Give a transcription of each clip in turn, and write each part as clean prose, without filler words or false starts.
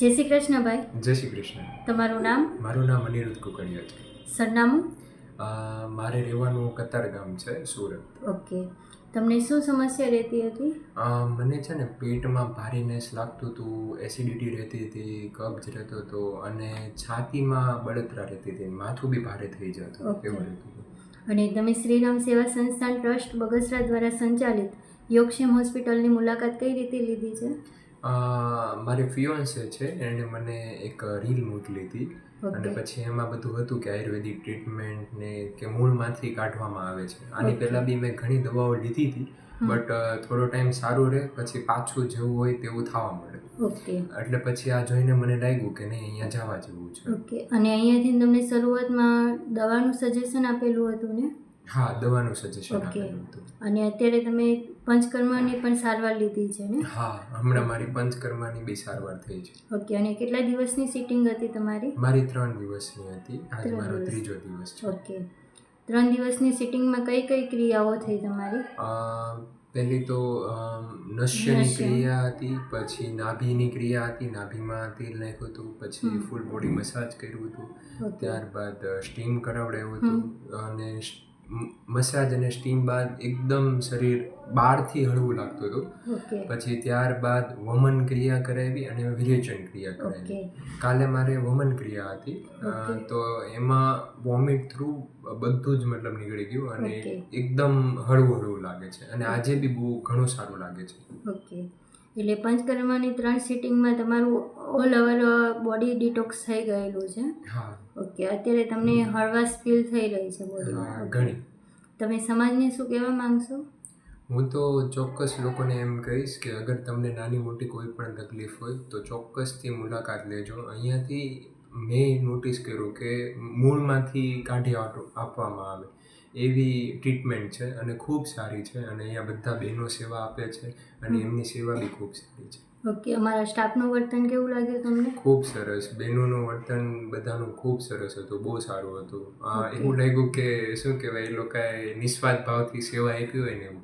જય શ્રી કૃષ્ણ ભાઈ. જય શ્રી કૃષ્ણ. તમારું નામ? મારું નામ અનિરુદ્ધ કુકડિયા છે. સરનામું? મારે રહેવાનું કતાર ગામ છે, સુરત. ઓકે. તમને શું સમસ્યા રહેતી હતી? મને છે ને પેટમાં ભારીનેસ લાગતું હતું, એસિડિટી રહેતી હતી, કબ્જ રહેતો હતો અને છાતીમાં બળતરા રહેતી હતી, માથું બી ભારે થઈ જતું એવું રહેતું હતું. અને તમે શ્રીરામ સેવા સંસ્થાન ટ્રસ્ટ બગસરા દ્વારા સંચાલિત યોગક્ષેમ હોસ્પિટલની મુલાકાત કઈ રીતે લીધી છે? મારી ફિયોન્સે છે એણે મને એક રીલ મોકલી હતી અને પછી એમાં બધું હતું કે આયુર્વેદિક ટ્રીટમેન્ટ ને કે મૂળમાંથી કાઢવામાં આવે છે. આની પહેલાં બી મેં ઘણી દવાઓ લીધી હતી, બટ થોડો ટાઈમ સારું રહે પછી પાછું જેવું હોય તેવું થવા મળે. ઓકે. એટલે પછી આ જોઈને મને લાગ્યું કે નહીં, અહીંયા જવા જેવું છે. ઓકે. અને અહીંયાથી તમને શરૂઆતમાં દવાનું સજેશન આપેલું હતું ને? હા, દવાનું સજેશન આપેલું હતું. અને અત્યારે તમે પંચકર્મની પણ સારવાર લીધી છે ને? હા, હમણાં મારી પંચકર્માની બી સારવાર થઈ છે. ઓકે. અને કેટલા દિવસની સિટિંગ હતી તમારી? મારી 3 દિવસની હતી. આજે મારો 3જો દિવસ છે. ઓકે. 3 દિવસની સિટિંગમાં કઈ કઈ ક્રિયાઓ થઈ તમારી? પહેલી તો નશ્યની ક્રિયા હતી, પછી નાભીની ક્રિયા હતી, નાભીમાં તેલ નાખ્યું હતું, પછી ફૂલ બોડી મસાજ કર્યું હતું, ત્યારબાદ સ્ટીમ કરાવડાવ્યું હતું અને મસાજ અને સ્ટીમ બાદ એકદમ શરીર બહારથી હળવું લાગતું હતું. પછી ત્યારબાદ વમન ક્રિયા કરાવી અને વિરેચન ક્રિયા કરાવી. કાલે મારે વમન ક્રિયા હતી, તો એમાં વોમિટ થ્રુ બધું જ મતલબ નીકળી ગયું અને એકદમ હળવું હળવું લાગે છે અને આજે બી બહુ ઘણું સારું લાગે છે. ઓકે. એટલે પંચકર્માની 3 સિટિંગમાં તમારું ઓલ ઓવર બોડી ડિટોક્સ થઈ ગયેલું છે? હા. ઓકે. અત્યારે તમને હળવાશ ફીલ થઈ રહી છે બોડીમાં? ઘણી. તમે સમાજને શું કહેવા માંગશો? હું તો ચોક્કસ લોકોને એમ કહીશ કે અગર તમને નાની મોટી કોઈ પણ તકલીફ હોય તો ચોક્કસથી મુલાકાત લેજો. અહીંયાથી મેં નોટિસ કર્યું કે મૂળમાંથી કાઢી આપવામાં આવે એવી ટ્રીટમેન્ટ છે અને ખૂબ સારી છે અને અહીંયા બધા બહેનો સેવા આપે છે અને એમની સેવા બી ખૂબ સારી છે. ઓકે. અમારા સ્ટાફનું વર્તન કેવું લાગ્યું તમને? ખૂબ સરસ. બહેનોનું વર્તન બધાનું ખૂબ સરસ હતું, બહુ સારું હતું. એવું લાગ્યું કે શું કહેવાય, એ લોકોએ નિસ્વાર્થ ભાવથી સેવા આપી હોય ને એવું.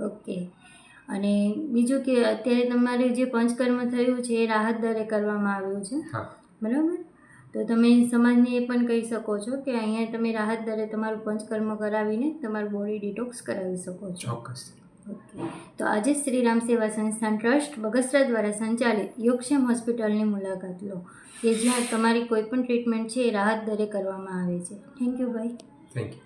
ઓકે. અને બીજું કે અત્યારે તમારે જે પંચકર્મ થયું છે એ રાહત દરે કરવામાં આવ્યું છે? હા. બરાબર. તો તમે સમાજને એ પણ કહી શકો છો કે અહીંયા તમે રાહત દરે તમારું પંચકર્મ કરાવીને તમારું બોડી ડિટોક્સ કરાવી શકો છો. ચોક્કસ. ઓકે. તો આજે શ્રીરામ સેવા સંસ્થાન ટ્રસ્ટ બગસરા દ્વારા સંચાલિત યોગક્ષેમ હોસ્પિટલની મુલાકાત લો કે જ્યાં તમારી કોઈ પણ ટ્રીટમેન્ટ છે એ રાહત દરે કરવામાં આવે છે. થેન્ક યુ ભાઈ. Thank you.